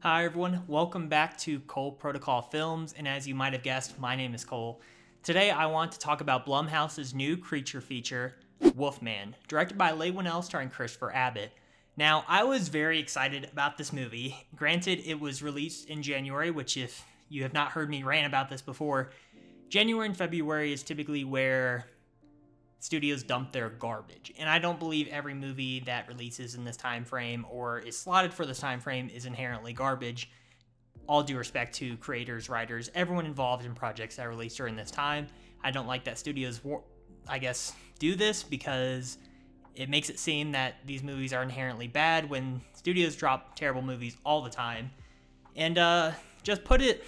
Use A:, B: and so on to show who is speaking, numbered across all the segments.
A: Hi everyone, welcome back to Cole Protocol Films, and as you might have guessed, my name is Cole. Today I want to talk about Blumhouse's new creature feature, Wolfman, directed by Leigh Whannell starring Christopher Abbott. Now, I was very excited about this movie. Granted, it was released in January, which if you have not heard me rant about this before, January and February is typically where studios dump their garbage, and I don't believe every movie that releases in this time frame or is slotted for this time frame is inherently garbage. All due respect to creators, writers, everyone involved in projects that release during this time. I don't like that studios do this because it makes it seem that these movies are inherently bad when studios drop terrible movies all the time. And to put it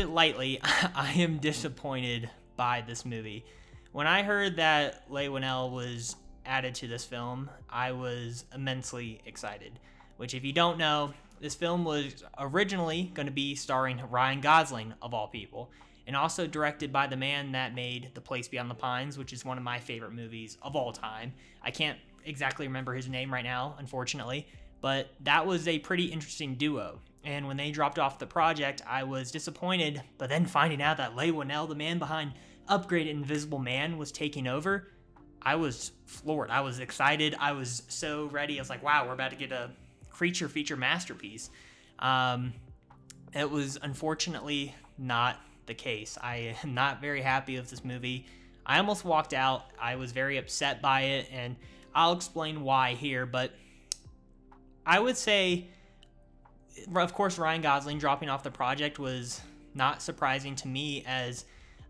A: lightly, I am disappointed by this movie. When I heard that Leigh Whannell was added to this film, I was immensely excited. Which, if you don't know, this film was originally going to be starring Ryan Gosling, of all people, and also directed by the man that made The Place Beyond the Pines, which is one of my favorite movies of all time. I can't exactly remember his name right now, unfortunately, but that was a pretty interesting duo. And when they dropped off the project, I was disappointed, but then finding out that Leigh Whannell, the man behind Upgraded Invisible Man, was taking over, I was floored. I was excited. I was so ready. I was like, wow, we're about to get a creature feature masterpiece. It was unfortunately not the case. I am not very happy with this movie. I almost walked out. I was very upset by it, and I'll explain why here, but I would say, of course, Ryan Gosling dropping off the project was not surprising to me, as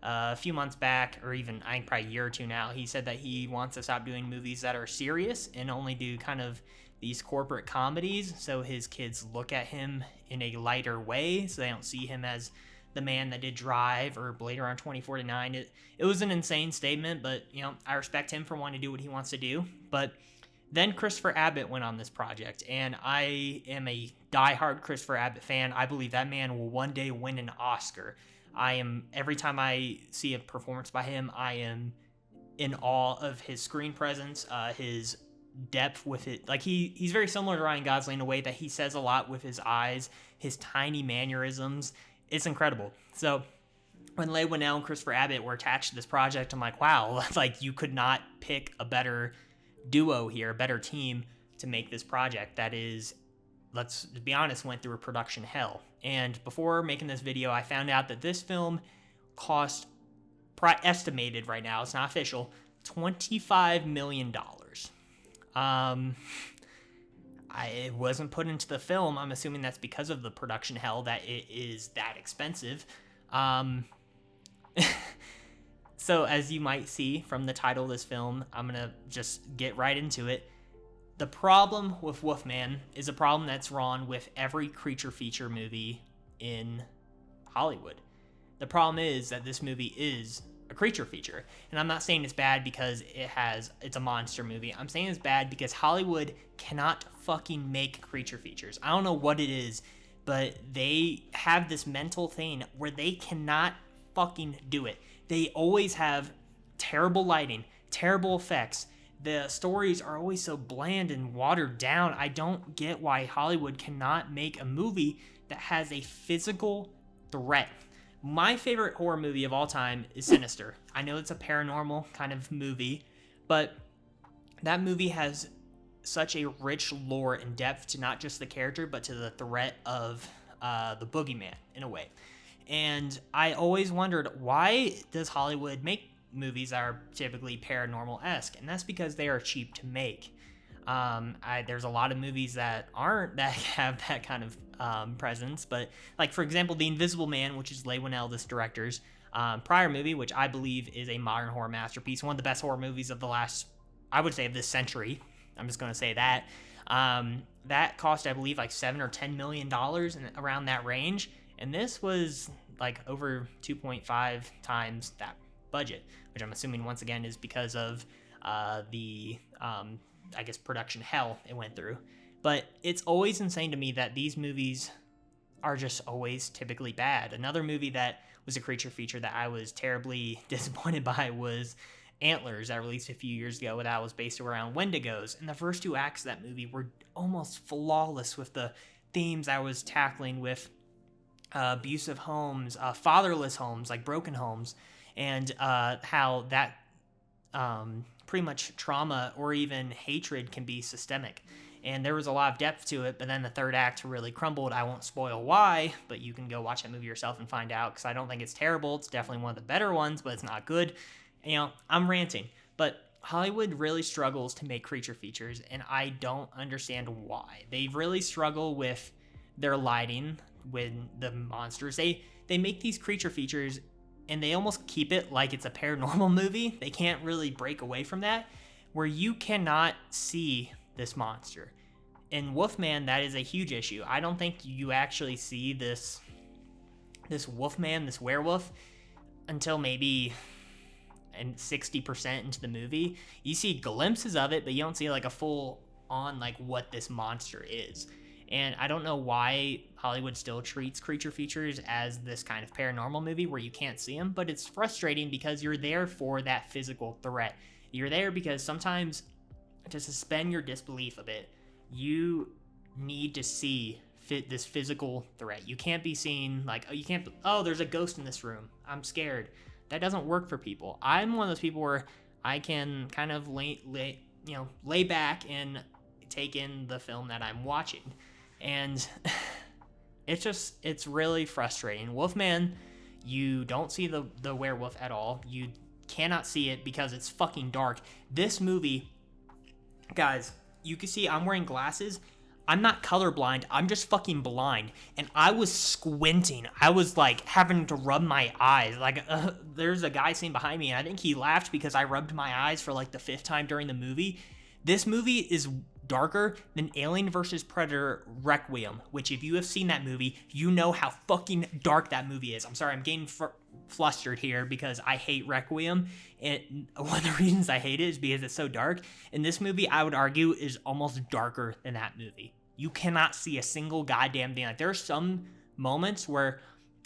A: a few months back, or even I think probably a year or two now, he said that he wants to stop doing movies that are serious and only do kind of these corporate comedies, so his kids look at him in a lighter way, so they don't see him as the man that did Drive or Blade Runner 2049. It was an insane statement, but I respect him for wanting to do what he wants to do. But then Christopher Abbott went on this project, and I am a diehard Christopher Abbott fan. I believe that man will one day win an Oscar. Every time I see a performance by him, I am in awe of his screen presence, his depth with it. Like he's very similar to Ryan Gosling in a way that he says a lot with his eyes, his tiny mannerisms. It's incredible. So when Leigh Whannell and Christopher Abbott were attached to this project, I'm like, wow, like you could not pick a better duo here, a better team to make this project that is, let's be honest, went through a production hell. And before making this video, I found out that this film cost, estimated right now, it's not official, $25 million. It wasn't put into the film. I'm assuming that's because of the production hell that it is that expensive. So as you might see from the title of this film, I'm going to just get right into it. The problem with Wolfman is a problem that's wrong with every creature feature movie in Hollywood. The problem is that this movie is a creature feature. And I'm not saying it's bad because it's a monster movie. I'm saying it's bad because Hollywood cannot fucking make creature features. I don't know what it is, but they have this mental thing where they cannot fucking do it. They always have terrible lighting, terrible effects. The stories are always so bland and watered down. I don't get why Hollywood cannot make a movie that has a physical threat. My favorite horror movie of all time is Sinister. I know it's a paranormal kind of movie, but that movie has such a rich lore and depth to not just the character, but to the threat of the boogeyman in a way. And I always wondered, why does Hollywood make movies that are typically paranormal-esque? And that's because they are cheap to make. There's a lot of movies that have that kind of presence, but like, for example, The Invisible Man, which is Leigh Whannell, this director's prior movie, which I believe is a modern horror masterpiece, one of the best horror movies of the last, I would say, of this century. I'm just going to say that. That cost, I believe, like $7 or $10 million and around that range, and this was like over 2.5 times that budget, which I'm assuming once again is because of the production hell it went through. But it's always insane to me that these movies are just always typically bad. Another movie that was a creature feature that I was terribly disappointed by was Antlers, that released a few years ago, that was based around Wendigos. And the first two acts of that movie were almost flawless with the themes I was tackling with abusive homes, fatherless homes, like broken homes, and how that pretty much trauma or even hatred can be systemic. And there was a lot of depth to it, but then the third act really crumbled. I won't spoil why, but you can go watch that movie yourself and find out, because I don't think it's terrible. It's definitely one of the better ones, but it's not good. I'm ranting, but Hollywood really struggles to make creature features, and I don't understand why. They really struggle with their lighting when the monsters. They make these creature features, and they almost keep it like it's a paranormal movie. They can't really break away from that, where you cannot see this monster. In Wolfman, that is a huge issue. I don't think you actually see this Wolfman, this werewolf, until maybe 60% into the movie. You see glimpses of it, but you don't see like a full on like what this monster is. And I don't know why Hollywood still treats creature features as this kind of paranormal movie where you can't see them, but it's frustrating because you're there for that physical threat. You're there because sometimes, to suspend your disbelief a bit, you need to see this physical threat. You can't be seen like, there's a ghost in this room, I'm scared. That doesn't work for people. I'm one of those people where I can kind of lay back and take in the film that I'm watching. And it's really frustrating. Wolfman, you don't see the werewolf at all. You cannot see it because it's fucking dark. This movie, guys, you can see I'm wearing glasses. I'm not colorblind. I'm just fucking blind. And I was squinting. I was like having to rub my eyes. Like there's a guy sitting behind me, and I think he laughed because I rubbed my eyes for like the 5th time during the movie. This movie is darker than Alien vs. Predator Requiem, which if you have seen that movie, you know how fucking dark that movie is. I'm sorry, I'm getting flustered here because I hate Requiem, and one of the reasons I hate it is because it's so dark. And this movie, I would argue, is almost darker than that movie. You cannot see a single goddamn thing. Like, there are some moments where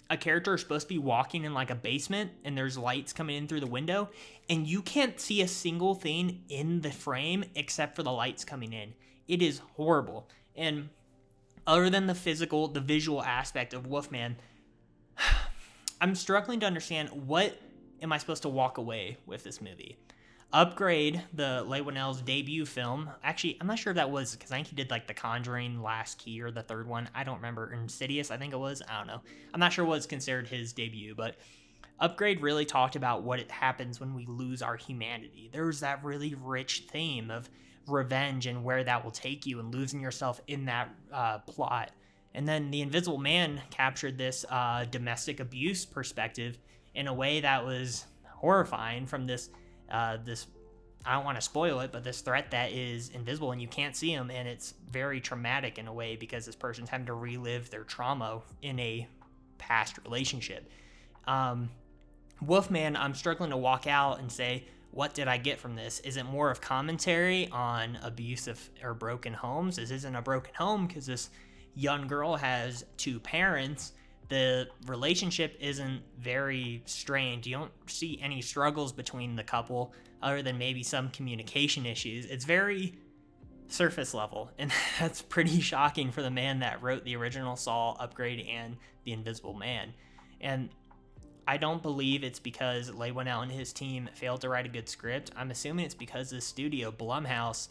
A: a character is supposed to be walking in like a basement and there's lights coming in through the window, and you can't see a single thing in the frame except for the lights coming in. It is horrible. And other than the visual aspect of Wolfman, I'm struggling to understand, what am I supposed to walk away with this movie? Upgrade, the Leigh Whannell's debut film. Actually, I'm not sure if that was, because I think he did like The Conjuring, Last Key, or the third one. I don't remember. Insidious, I think it was. I don't know. I'm not sure what was considered his debut, but Upgrade really talked about what it happens when we lose our humanity. There was that really rich theme of revenge and where that will take you, and losing yourself in that plot. And then The Invisible Man captured this domestic abuse perspective in a way that was horrifying, from this I don't want to spoil it, but this threat that is invisible and you can't see him, and it's very traumatic in a way because this person's having to relive their trauma in a past relationship. Wolfman, I'm struggling to walk out and say, what did I get from this? Is it more of commentary on abusive or broken homes? This isn't a broken home because this young girl has 2 parents. The relationship isn't very strained. You don't see any struggles between the couple other than maybe some communication issues. It's very surface level, and that's pretty shocking for the man that wrote the original Saw, Upgrade, and The Invisible Man. And I don't believe it's because Leigh Whannell and his team failed to write a good script. I'm assuming it's because the studio, Blumhouse,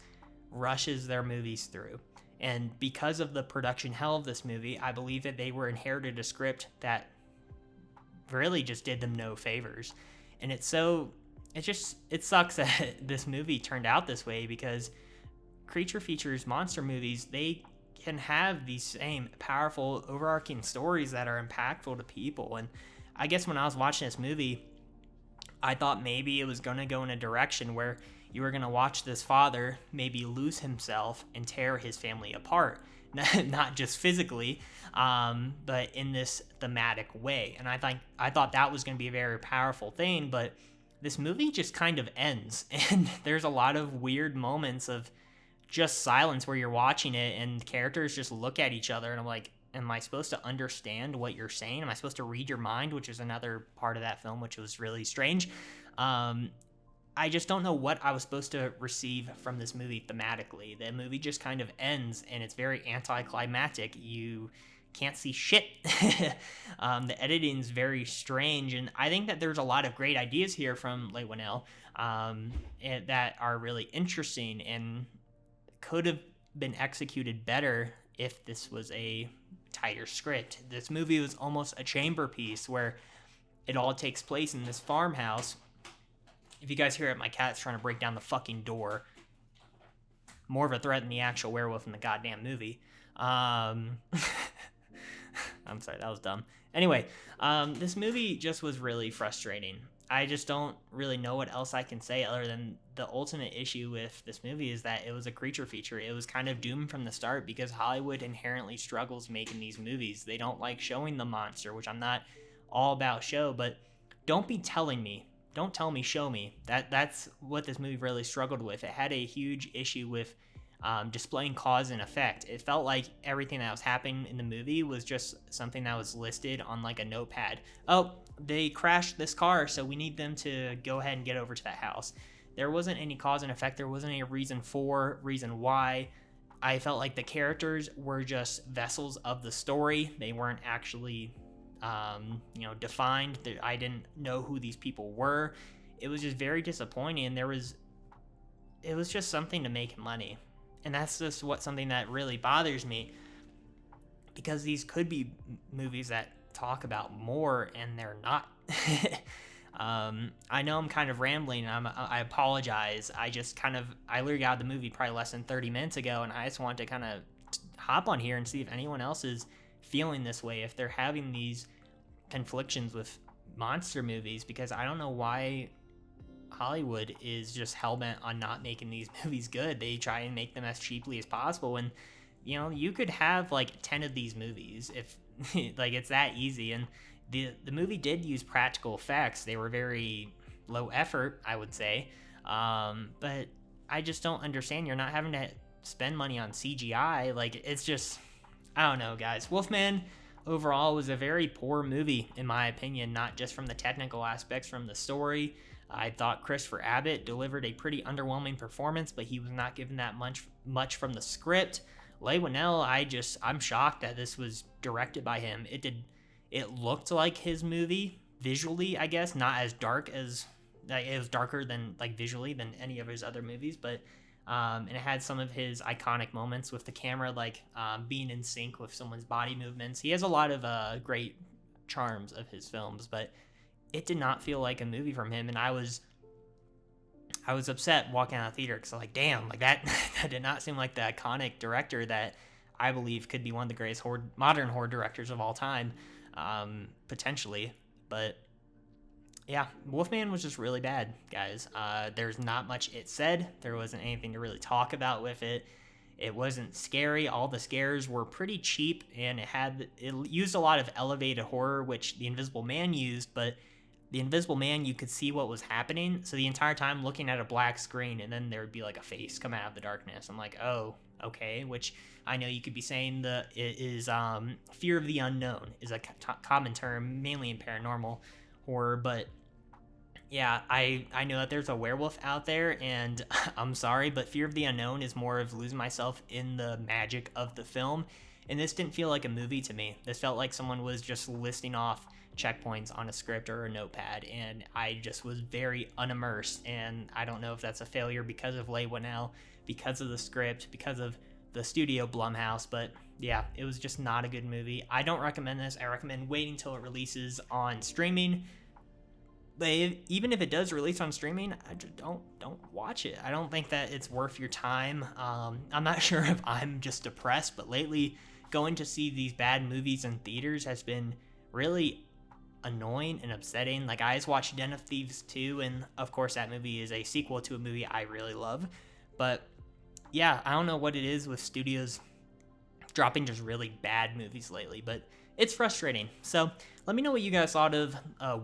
A: rushes their movies through. And because of the production hell of this movie, I believe that they were inherited a script that really just did them no favors. And it sucks that this movie turned out this way, because creature features, monster movies, they can have these same powerful, overarching stories that are impactful to people. And I guess when I was watching this movie, I thought maybe it was going to go in a direction where you were going to watch this father maybe lose himself and tear his family apart. Not just physically, but in this thematic way. And I thought that was going to be a very powerful thing, but this movie just kind of ends. And there's a lot of weird moments of just silence where you're watching it and characters just look at each other, and I'm like, am I supposed to understand what you're saying? Am I supposed to read your mind? Which is another part of that film, which was really strange. I just don't know what I was supposed to receive from this movie thematically. The movie just kind of ends, and it's very anticlimactic. You can't see shit. The editing's very strange, and I think that there's a lot of great ideas here from Leigh Whannell that are really interesting and could have been executed better if this was a tighter script. This movie was almost a chamber piece where it all takes place in this farmhouse. If you guys hear it, my cat's trying to break down the fucking door. More of a threat than the actual werewolf in the goddamn movie. I'm sorry, that was dumb. Anyway, this movie just was really frustrating. I just don't really know what else I can say other than the ultimate issue with this movie is that it was a creature feature. It was kind of doomed from the start because Hollywood inherently struggles making these movies. They don't like showing the monster, which I'm not all about show, but don't be telling me. Don't tell me, show me. That's what this movie really struggled with. It had a huge issue with displaying cause and effect. It felt like everything that was happening in the movie was just something that was listed on like a notepad. Oh, they crashed this car, so we need them to go ahead and get over to that house. There wasn't any cause and effect. There wasn't any reason why. I felt like the characters were just vessels of the story. They weren't actually defined. I didn't know who these people were. It was just very disappointing. It was just something to make money. And that's just something that really bothers me, because these could be movies that talk about more, and they're not. I know I'm kind of rambling, and I apologize. I literally got the movie probably less than 30 minutes ago, and I just wanted to kind of hop on here and see if anyone else is feeling this way, if they're having these conflictions with monster movies, because I don't know why Hollywood is just hell-bent on not making these movies good. They try and make them as cheaply as possible, and you could have like 10 of these movies if like it's that easy. And the movie did use practical effects. They were very low effort, I would say, but I just don't understand. You're not having to spend money on CGI. Like, it's just, I don't know, guys. Wolfman overall was a very poor movie, in my opinion, not just from the technical aspects, from the story. I thought Christopher Abbott delivered a pretty underwhelming performance, but he was not given that much from the script. Leigh Whannell, I'm shocked that this was directed by him. It looked like his movie visually, I guess, not as dark as, it was darker than, like, visually than any of his other movies, but and it had some of his iconic moments with the camera, like being in sync with someone's body movements. He has a lot of great charms of his films, but it did not feel like a movie from him, and I was upset walking out of the theater because I'm like, damn, like that did not seem like the iconic director that I believe could be one of the greatest modern horror directors of all time, potentially. But yeah, Wolfman was just really bad, guys. There's not much it said. There wasn't anything to really talk about with it. It wasn't scary. All the scares were pretty cheap, and it used a lot of elevated horror, which The Invisible Man used, but The Invisible Man, you could see what was happening. So the entire time looking at a black screen, and then there would be like a face come out of the darkness. I'm like, oh, okay. Which I know you could be saying it is fear of the unknown is a common term, mainly in paranormal horror. But yeah, I know that there's a werewolf out there, and I'm sorry, but fear of the unknown is more of losing myself in the magic of the film. And this didn't feel like a movie to me. This felt like someone was just listing off checkpoints on a script or a notepad, and I just was very unimmersed. And I don't know if that's a failure because of Leigh Whannell, because of the script, because of the studio Blumhouse, but yeah, it was just not a good movie. I don't recommend this. I recommend waiting till it releases on streaming. But even if it does release on streaming, I just don't watch it. I don't think that it's worth your time. I'm not sure if I'm just depressed, but lately going to see these bad movies in theaters has been really annoying and upsetting. Like, I just watched Den of Thieves 2, and of course that movie is a sequel to a movie I really love. But yeah, I don't know what it is with studios dropping just really bad movies lately, but it's frustrating. So let me know what you guys thought of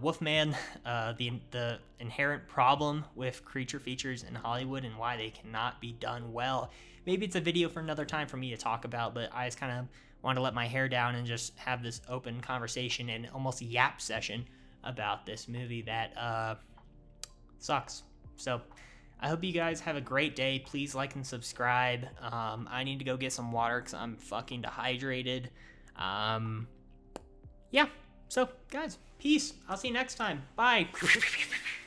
A: Wolfman, the inherent problem with creature features in Hollywood and why they cannot be done well. Maybe it's a video for another time for me to talk about, but I just kind of want to let my hair down and just have this open conversation and almost yap session about this movie that sucks. So I hope you guys have a great day. Please like and subscribe. I need to go get some water because I'm fucking dehydrated. Yeah. So, guys, peace. I'll see you next time. Bye.